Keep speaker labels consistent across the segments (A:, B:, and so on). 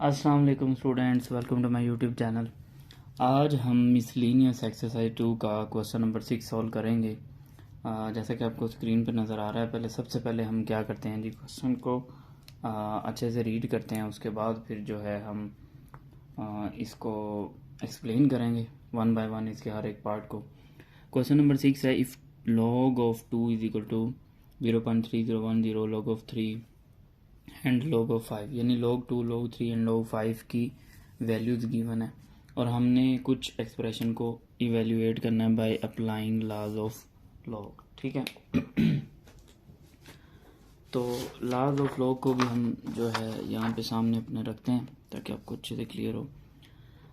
A: अस्सलाम वालेकुम students, welcome to my YouTube channel. आज हम मिसलेनियस एक्सरसाइज 2 का क्वेश्चन नंबर 6 सॉल्व करेंगे। जैसा कि आपको स्क्रीन पर नज़र आ रहा है, सबसे पहले हम क्या करते हैं जी, क्वेश्चन को अच्छे से रीड करते हैं। उसके बाद फिर जो है हम इसको एक्सप्लेन करेंगे वन बाय वन, इसके हर एक पार्ट को। क्वेश्चन नंबर 6 है, if log of 2 is equal to 0.3010, log of 3 and log of 5, यानी log 2, log 3 एंड log 5 की वैल्यूज़ गिवन है और हमने कुछ एक्सप्रेशन को इवेल्युएट करना है by applying laws of log। ठीक है। तो लॉज ऑफ log को भी हम जो है यहाँ पे सामने अपने रखते हैं ताकि आपको अच्छे से क्लियर हो।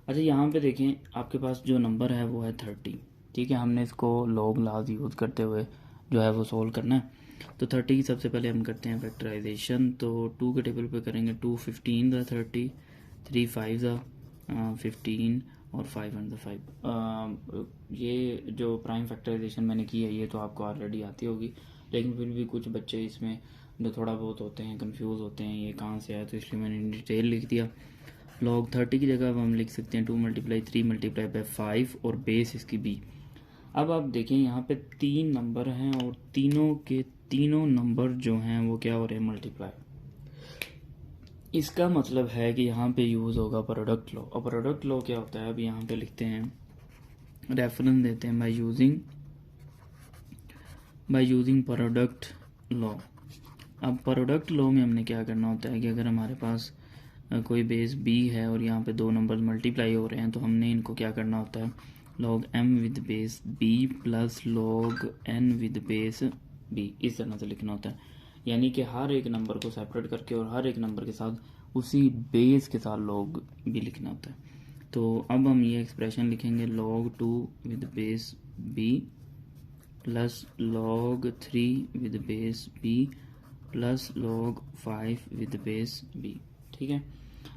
A: अच्छा, यहाँ पे देखें, आपके पास जो नंबर है वो है 30। ठीक है, हमने इसको log लॉज यूज़ करते हुए जो है वो सोल्व करना है। तो 30 की सबसे पहले हम करते हैं फैक्टराइजेशन। तो 2 के टेबल पे करेंगे 2 15 ज़ा 30, 3 5 ज़ा 15 और 5 एंड 5। ये जो प्राइम फैक्टराइजेशन मैंने की है ये तो आपको ऑलरेडी आती होगी, लेकिन फिर भी कुछ बच्चे इसमें जो थोड़ा बहुत होते हैं, कंफ्यूज होते हैं ये कहाँ से आया, तो इसलिए मैंने डिटेल लिख दिया। log 30 की जगह अब हम लिख सकते हैं 2 × 3 × 5 और बेस इसकी b। अब आप देखें यहाँ पे 3 नंबर हैं और तीनों के तीनों नंबर जो हैं वो क्या हो रहे हैं, मल्टीप्लाई। इसका मतलब है कि यहाँ पे यूज़ होगा प्रोडक्ट लॉ। और प्रोडक्ट लॉ क्या होता है, अब यहाँ पे लिखते हैं, रेफरेंस देते हैं बाय यूजिंग प्रोडक्ट लॉ। अब प्रोडक्ट लॉ में हमने क्या करना होता है कि अगर हमारे पास कोई बेस b है और यहाँ पे दो नंबर मल्टीप्लाई हो रहे हैं तो हमने इनको क्या करना होता है, log m with base b plus log n with base b, इस तरह से लिखना होता है। यानी कि हर एक नंबर को सेपरेट करके और हर एक नंबर के साथ उसी बेस के साथ log b लिखना होता है। तो अब हम ये एक्सप्रेशन लिखेंगे log 2 with base b plus log 3 with base b plus log 5 with base b। ठीक है।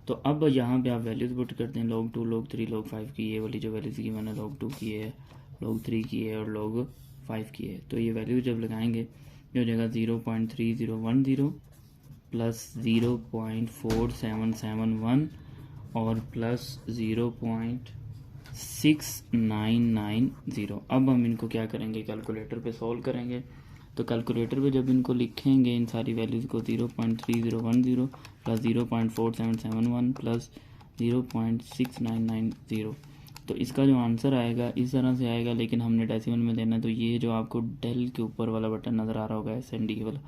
A: तो अब यहाँ पे आप वैल्यूज पुट करते हैं, log 2, log 3, log 5 की ये वाली जो वैल्यूज की मैंने log 2 की है, log 3 की है और log 5 की है। तो ये वैल्यू जब लगाएंगे जो जगह 0.3010 प्लस 0.4771 और प्लस 0.6990। अब हम इनको क्या करेंगे, कैलकुलेटर पे सॉल्व करेंगे। तो कैलकुलेटर पे जब इनको लिखेंगे इन सारी वैल्यूज़ को, 0.3010 प्लस 0.4771 प्लस 0.6990, तो इसका जो आंसर आएगा इस तरह से आएगा, लेकिन हमने डेसिमल में देना है। तो ये जो आपको डेल के ऊपर वाला बटन नज़र आ रहा होगा SND वाला,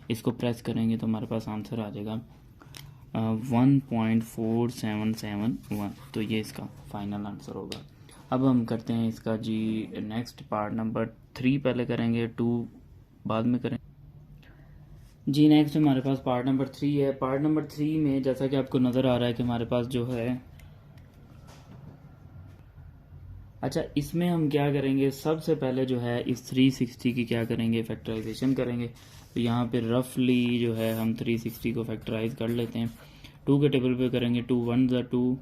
A: इसको प्रेस करेंगे तो हमारे पास आंसर आ जाएगा 1.4771। तो ये इसका फाइनल आंसर होगा। अब हम करते हैं इसका जी नेक्स्ट पार्ट नंबर 3 पहले करेंगे, 2 बाद में करें जी। नेक्स्ट हमारे पास पार्ट नंबर 3 है। पार्ट नंबर 3 में जैसा कि आपको नज़र आ रहा है कि हमारे पास जो है, अच्छा इसमें हम क्या करेंगे, सबसे पहले जो है इस 360 की क्या करेंगे, फैक्टराइजेशन करेंगे। तो यहाँ पे रफली जो है हम 360 को फैक्टराइज कर लेते हैं। 2 के टेबल पे करेंगे 2 1 ज़ा 2,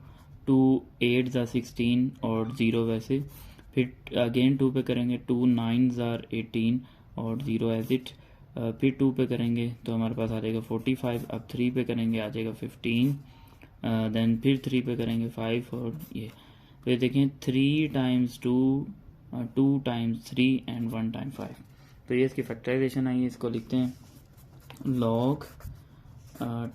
A: 2 8 ज़ा 16 और 0 वैसे। फिर अगेन 2 पे करेंगे 2 9 ज़ा 18 और 0 एज इट। फिर 2 पे करेंगे तो हमारे पास आ जाएगा 45। अब 3 पे करेंगे आ जाएगा 15। देन फिर 3 पे करेंगे 5 और ये। फिर देखें 3 टाइम्स 2, 2 टाइम्स 3 एंड 1 टाइम 5। तो ये इसकी फैक्टराइजेशन आई है। इसको लिखते हैं log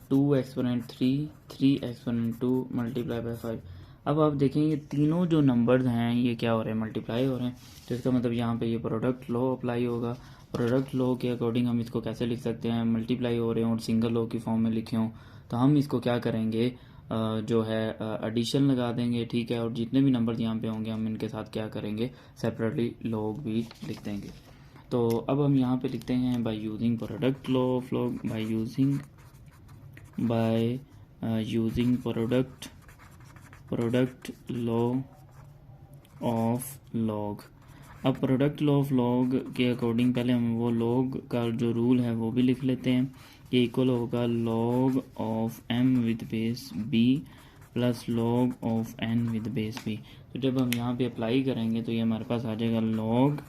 A: 2 exponent 3, 3 exponent 2 multiply by 5। अब आप देखें ये तीनों जो नंबर्स हैं ये क्या हो रहे हैं, मल्टीप्लाई हो रहे हैं। तो इसका मतलब यहाँ पे ये प्रोडक्ट लॉ अप्लाई होगा। प्रोडक्ट लॉ के अकॉर्डिंग हम इसको कैसे लिख सकते हैं, मल्टीप्लाई हो रहे हैं और सिंगल लॉ की फॉर्म में लिखे हों तो हम इसको क्या करेंगे, जो है एडिशन लगा देंगे। ठीक है। और जितने भी नंबर यहाँ पे होंगे हम इनके साथ क्या करेंगे, सेपरेटली log भी लिख देंगे। तो अब हम यहाँ पे लिखते हैं by using product law of log, by using product law of log। अब प्रोडक्ट लॉ ऑफ log के अकॉर्डिंग पहले हम वो log का जो रूल है वो भी लिख लेते हैं। ये इक्वल होगा log of m with base b plus log of n with base b। तो जब हम यहाँ पे अप्लाई करेंगे तो ये हमारे पास आ जाएगा log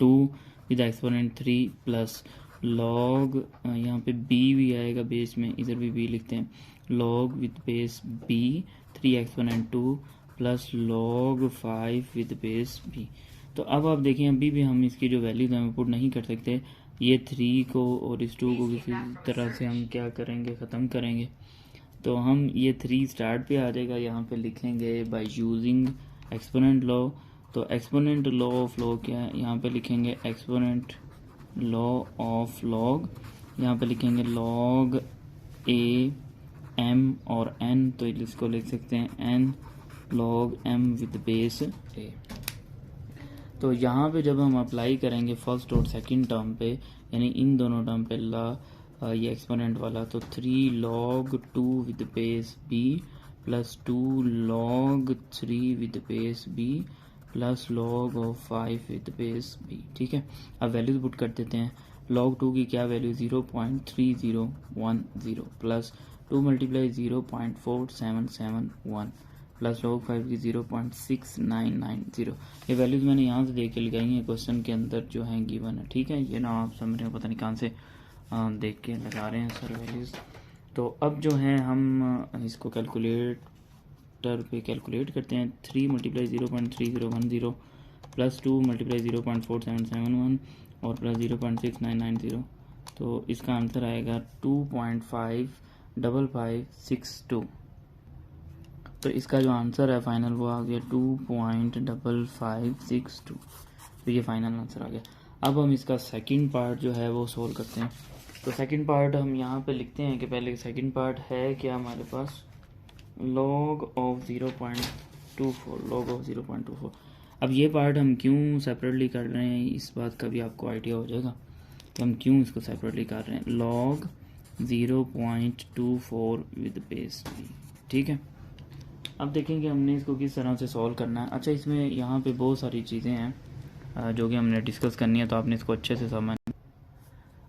A: 2 with exponent 3 plus log यहाँ पे बी भी आएगा बेस में, इधर भी बी लिखते हैं, log with base b 3 exponent 2 plus log 5 with base b. तो अब आप देखें अभी भी हम इसकी जो वैल्यू हम पुट नहीं कर सकते, ये 3 को और इस 2 को किसी तरह से हम क्या करेंगे, ख़त्म करेंगे। तो हम ये 3 स्टार्ट पे आ जाएगा, यहाँ पे लिखेंगे बाय यूजिंग एक्सपोनेंट लॉ। तो एक्सपोनेंट लॉ ऑफ लॉ क्या है, यहाँ पे लिखेंगे एक्सपोनेंट लॉ ऑफ लॉग, यहाँ पे लिखेंगे लॉग ए एम और एन, तो इसको लिख सकते हैं n log m with base a. तो यहाँ पे जब हम अप्लाई करेंगे फर्स्ट और सेकंड टर्म पे, यानी इन दोनों टर्म पे ये एक्सपोनेंट वाला, तो 3 log 2 with base b plus 2 log 3 with base b plus log of 5 with base b. ठीक है, अब वैल्यूज पुट कर देते हैं। log 2 की क्या value 0.3010 plus 2 multiply 0.4771 plus log 5 की 0.6990। ये वैल्यूज मैंने यहाँ से देख के लगाई हैं, क्वेश्चन के अंदर जो है गिवन है। ठीक है, ये ना आप समझ रहे हो, पता नहीं कहाँ से देख के लगा रहे हैं सर वैल्यूज। तो अब जो है हम इसको कैलकुलेटर पे कैलकुलेट करते हैं। 3 मल्टीप्लाई 0.3010 प्लस 2 मल्टीप्लाई 0.4771 और प्लस 0.6990, तो इसका आंसर आएगा 2.55562। तो इसका जो आंसर है फाइनल वो आ गया 2.5562। तो ये फाइनल आंसर आ गया। अब हम इसका सेकंड पार्ट जो है वो सोल्व करते हैं। तो सेकंड पार्ट हम यहाँ पे लिखते हैं कि पहले सेकंड पार्ट है क्या हमारे पास, log ऑफ 0.24। अब ये पार्ट हम क्यों सेपरेटली कर रहे हैं, इस बात का भी आपको आइडिया हो जाएगा कि हम क्यों इसको सेपरेटली कर रहे हैं। log 0.24 with base b. ठीक है, अब देखेंगे हमने इसको किस तरह से सॉल्व करना है। अच्छा, इसमें यहाँ पे बहुत सारी चीज़ें हैं जो कि हमने डिस्कस करनी है, तो आपने इसको अच्छे से समझ।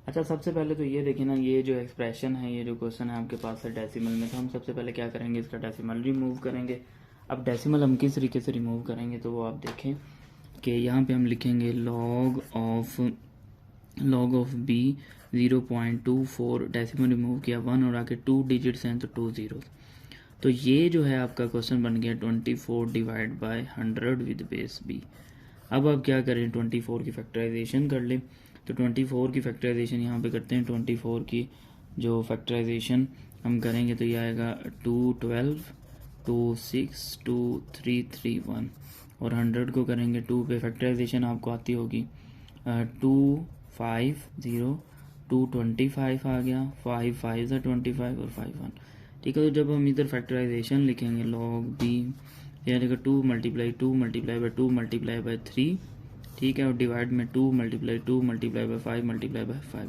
A: अच्छा, सबसे पहले तो ये देखें ना, ये जो एक्सप्रेशन है, ये जो क्वेश्चन है आपके पास है डेसिमल में, तो हम सबसे पहले क्या करेंगे, इसका डेसिमल रिमूव करेंगे। अब डेसिमल हम किस तरीके से रिमूव करेंगे, तो वो आप देखें कि यहाँ पे हम लिखेंगे log of b 0.24, decimal remove किया 1 और आके 2 डिजिट्स हैं तो 2 zeros। तो ये जो है आपका क्वेश्चन बन गया 24 divide by 100 with base b. अब आप क्या करें, 24 की फैक्टराइजेशन कर लें। तो 24 की फैक्टराइजेशन यहाँ पे करते हैं। 24 की जो फैक्टराइजेशन हम करेंगे तो ये आएगा 212 26 2331 और 100 को करेंगे 2 पे, फैक्टराइजेशन आपको आती होगी 250 225 आ गया, 5 5 25 और 5 1। ठीक है, तो जब हम इधर फैक्टराइजेशन लिखेंगे log b, यह आएगा 2 multiply 2 multiply by 2 multiply by 3। ठीक है, और डिवाइड में 2 multiply 2 multiply by 5 multiply by 5।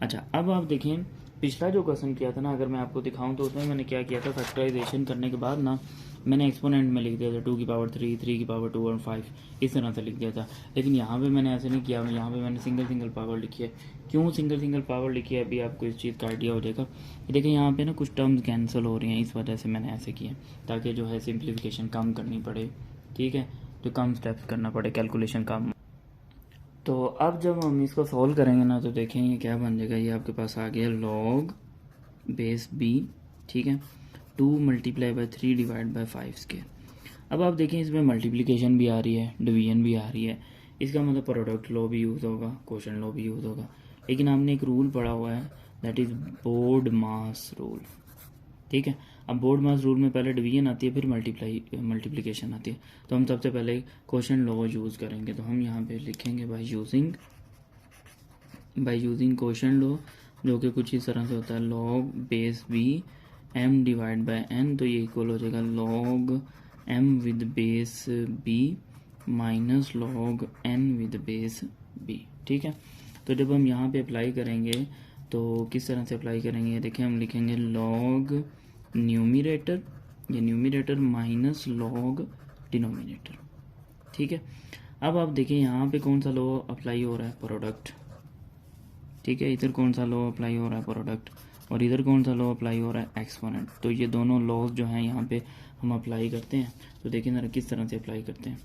A: अच्छा, अब आप देखें पिछला जो क्वेश्चन किया था ना, अगर मैं आपको दिखाऊं तो उसमें मैंने क्या किया था, फैक्टराइजेशन करने के बाद ना मैंने एक्सपोनेंट में लिख दिया था 2 की पावर 3, 3 की पावर 2 और 5, इस तरह से लिख दिया था। लेकिन यहाँ पे मैंने ऐसे नहीं किया, यहाँ पे मैंने सिंगल पावर लिखी है। क्यों सिंगल पावर लिखी है, अभी आपको इस चीज़ का आइडिया हो जाएगा। देखिए यहाँ पे ना कुछ टर्म्स कैंसिल हो रही हैं, इस वजह से मैंने ऐसे किया, ताकि जो है सिंप्लीफिकेशन कम करनी पड़े। ठीक है, तो कम स्टेप्स करना पड़े, कैलकुलेशन कम। तो अब जब हम इसको सॉल्व करेंगे ना, तो देखें ये क्या बन जाएगा, ये आपके पास आ गया log बेस b। ठीक है, 2 multiply by 3 divide by 5 square. अब आप देखें इसमें मल्टीप्लिकेशन भी आ रही है, डिवीजन भी आ रही है, इसका मतलब प्रोडक्ट लॉ भी यूज़ होगा, क्वोशंट लॉ भी यूज़ होगा। लेकिन हमने एक रूल पढ़ा हुआ है, that is board mass rule. ठीक है, अब बोर्ड मास रूल में पहले डिवीजन आती है, फिर मल्टीप्लिकेशन आती है। तो हम सबसे पहले क्वोशंट लॉ यूज़ करेंगे। तो हम यहाँ पे लिखेंगे बाय यूजिंग क्वोशंट लॉ, जो कि कुछ इस तरह से होता है log base b m divide by n। तो ये इक्वल हो जाएगा log m with base b minus log n with base b। ठीक है, तो जब हम यहाँ पे अप्लाई करेंगे तो किस तरह से अप्लाई करेंगे, देखिए हम लिखेंगे log न्यूमिरेटर, ये न्यूमिरेटर माइनस log डिनोमिनेटर। ठीक है, अब आप देखिए यहाँ पे कौन सा लॉ अप्लाई हो रहा है, प्रोडक्ट। ठीक है, इधर कौन सा लॉ अप्लाई हो रहा है, प्रोडक्ट, और इधर कौन सा लॉ अप्लाई हो रहा है, एक्सपोनेंट। तो ये दोनों लॉज जो हैं यहाँ पे हम अप्लाई करते हैं। तो देखिए ज़रा किस तरह से अप्लाई करते हैं।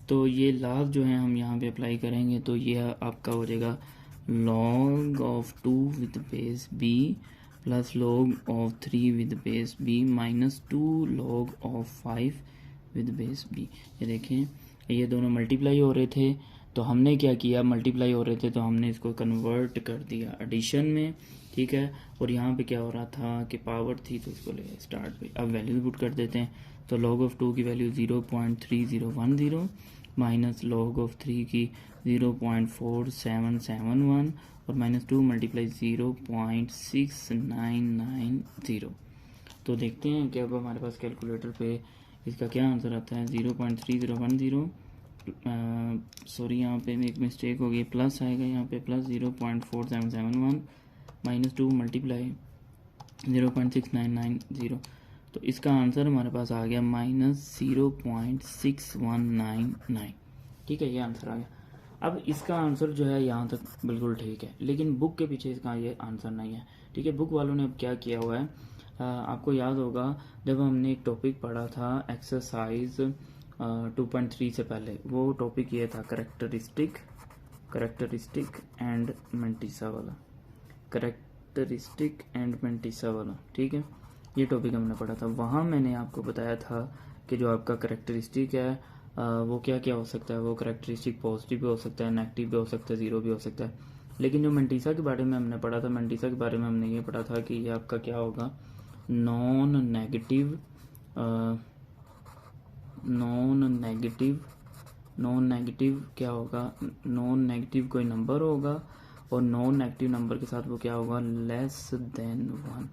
A: तो ये लास्ट जो है हम यहाँ पे अप्लाई करेंगे, तो ये आपका हो जाएगा log of 2 with base b plus log of 3 with base b minus 2 log of 5 with base b। ये देखें ये दोनों मल्टीप्लाई हो रहे थे, तो हमने क्या किया, मल्टीप्लाई हो रहे थे तो हमने इसको कन्वर्ट कर दिया एडिशन में, ठीक है। और यहाँ पे क्या हो रहा था कि पावर थी तो इसको ले स्टार्ट पे। अब वैल्यू पुट कर देते हैं, तो log of 2 की वैल्यू 0.3010 माइनस log of 3 की 0.4771 और माइनस 2 मल्टीप्लाई 0.6990। तो देखते हैं कि अब हमारे पास कैलकुलेटर पे इसका क्या आंसर आता है। 0.3010 सॉरी यहाँ पे एक मिस्टेक हो गई, प्लस आएगा यहाँ पे, प्लस 0.4771 माइनस 2 मल्टीप्लाई 0.6990। तो इसका आंसर हमारे पास आ गया माइनस 0.6199, ठीक है, ये आंसर आ गया। अब इसका आंसर जो है यहाँ तक बिल्कुल ठीक है, लेकिन बुक के पीछे इसका ये आंसर नहीं है, ठीक है। बुक वालों ने अब क्या किया हुआ है, आपको याद होगा जब हमने एक टॉपिक पढ़ा था एक्सरसाइज 2.3 से पहले, वो टॉपिक ये था करेक्टरिस्टिक एंड मेंटिसा वाला, करेक्टरिस्टिक एंड मेंटिसा वाला, ठीक है। ये टॉपिक हमने पढ़ा था, वहाँ मैंने आपको बताया था कि जो आपका करेक्टरिस्टिक है वो क्या क्या हो सकता है। वो करेक्टरिस्टिक पॉजिटिव भी हो सकता है, नेगेटिव भी हो सकता है, ज़ीरो भी हो सकता है। लेकिन जो मेंटिसा के बारे में हमने पढ़ा था, मेंटिसा के बारे में हमने ये पढ़ा था कि ये आपका क्या होगा, नॉन नेगेटिव क्या होगा, नॉन नेगेटिव कोई नंबर होगा और नॉन नेगेटिव नंबर के साथ वो क्या होगा, लेस देन 1,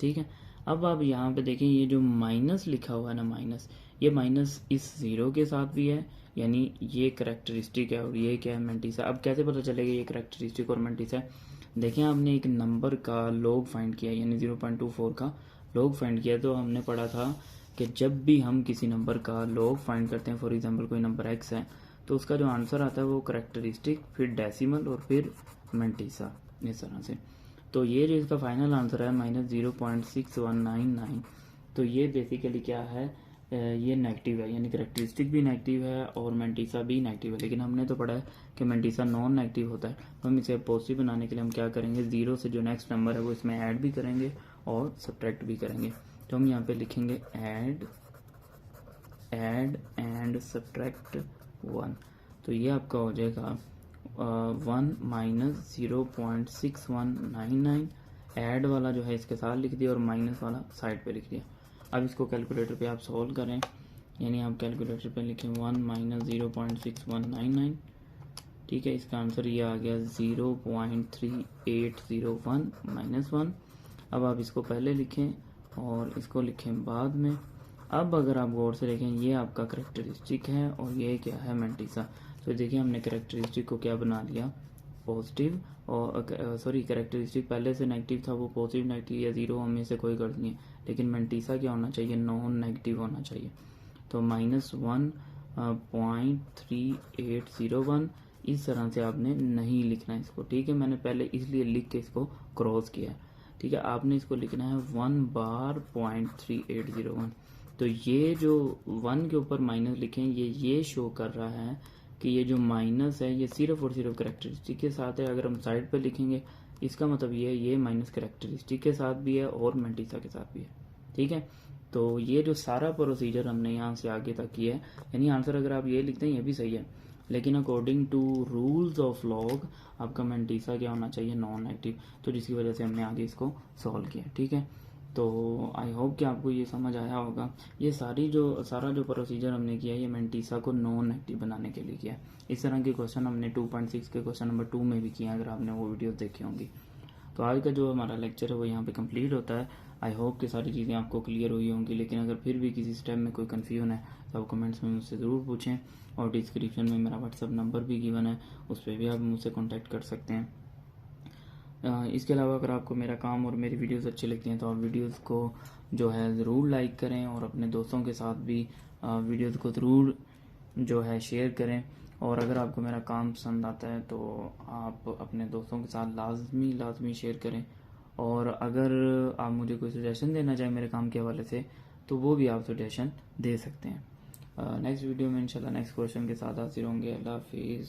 A: ठीक है। अब आप यहाँ पे देखें ये जो माइनस लिखा हुआ है ना, माइनस, ये माइनस इस ज़ीरो के साथ भी है, यानी ये करेक्टरिस्टिक है और ये क्या है, मेंटिसा। अब कैसे पता चलेगा ये करेक्टरिस्टिक और मेंटिसा है। देखें आपने एक नंबर का लॉग फाइंड किया, यानी 0.24 का लॉग फाइंड किया, तो हमने पढ़ा था कि जब भी हम किसी नंबर का लॉग फाइंड करते हैं, फॉर एग्जांपल कोई नंबर x है, तो उसका जो आंसर आता है वो करेक्टरिस्टिक, फिर डेसिमल और फिर मेंटिसा, इस तरह से। तो ये जो इसका फाइनल आंसर है माइनस 0.6199, तो ये बेसिकली क्या है, ये नेगेटिव है, यानी करेक्टरिस्टिक भी नेगेटिव है और मेंटिसा भी नेगेटिव है। लेकिन हमने तो पढ़ा है कि मेंटिसा नॉन नेगेटिव होता है, तो हम इसे पॉजिटिव बनाने के लिए हम क्या करेंगे, ज़ीरो से जो नेक्स्ट नंबर है वो इसमें ऐड भी करेंगे और सब्ट्रैक्ट भी करेंगे। तो हम यहाँ पे लिखेंगे ऐड एंड सब्ट्रैक्ट 1, तो ये आपका हो जाएगा 1 माइनस 0.6199, ऐड वाला जो है इसके साथ लिख दिया और माइनस वाला साइड पे लिख दिया। अब इसको कैलकुलेटर पे आप सॉल्व करें, यानी आप कैलकुलेटर पे लिखें 1 माइनस 0.6199, ठीक है। इसका आंसर ये आ गया 0.3801 माइनस 1। अब आप इसको पहले लिखें और इसको लिखें बाद में। अब अगर आप गौर से देखें ये आपका करेक्टरिस्टिक है और ये क्या है, मेंटिसा। तो देखिए हमने करेक्टरिस्टिक को क्या बना लिया, पॉजिटिव, और सॉरी करेक्टरिस्टिक पहले से नेगेटिव था, वो पॉजिटिव नेगेटिव या ज़ीरो हमें से कोई गलत नहीं है। लेकिन मेंटिसा क्या होना चाहिए, नॉन नेगेटिव होना चाहिए। तो माइनस 1.3801 इस तरह से आपने नहीं लिखना है इसको, ठीक है। मैंने पहले इसलिए लिख के इसको क्रॉस किया है, ठीक है। आपने इसको लिखना है 1 बार 0.3801। तो ये जो 1 के ऊपर माइनस लिखें, ये शो कर रहा है कि ये जो माइनस है ये सिर्फ और सिर्फ करेक्टरिस्टिक के साथ है। अगर हम साइड पर लिखेंगे इसका मतलब ये माइनस करेक्टरिस्टिक के साथ भी है और मेंटिसा के साथ भी है, ठीक है। तो ये जो सारा प्रोसीजर हमने यहाँ से आगे तक किया है, यानी आंसर अगर आप ये लिखते हैं ये भी सही है, लेकिन according to rules of log आपका मेंटिसा क्या होना चाहिए, नॉन नेगेटिव। तो जिसकी वजह से हमने आगे इसको सॉल्व किया, ठीक है। तो आई होप कि आपको ये समझ आया होगा। ये सारा जो प्रोसीजर हमने किया है ये मेंटिसा को नॉन नेगेटिव बनाने के लिए किया है। इस तरह के क्वेश्चन हमने 2.6 के क्वेश्चन नंबर 2 में भी किया, अगर आपने वो वीडियो देखी होंगी। तो आज का जो हमारा लेक्चर है वो यहाँ पे कंप्लीट होता है। आई होप कि सारी चीज़ें आपको क्लियर हुई होंगी, लेकिन अगर फिर भी किसी स्टेप में कोई कन्फ्यूजन है तो आप कमेंट्स में मुझसे ज़रूर पूछें, और डिस्क्रिप्शन में मेरा व्हाट्सअप नंबर भी गिवन है, उस पर भी आप मुझसे कॉन्टैक्ट कर सकते हैं। इसके अलावा अगर आपको मेरा काम और मेरी वीडियोस अच्छी लगती हैं तो आप वीडियोस को जो है ज़रूर लाइक करें और अपने दोस्तों के साथ भी वीडियोस को ज़रूर जो है शेयर करें। और अगर आपको मेरा काम पसंद आता है तो आप अपने दोस्तों के साथ लाजमी शेयर करें। और अगर आप मुझे कोई सजेशन देना चाहें मेरे काम के हवाले से तो वो भी आप सजेशन दे सकते हैं। नेक्स्ट वीडियो में इंशाल्लाह नेक्स्ट क्वेश्चन के साथ हाजिर होंगे। अल्लाह हाफिज़।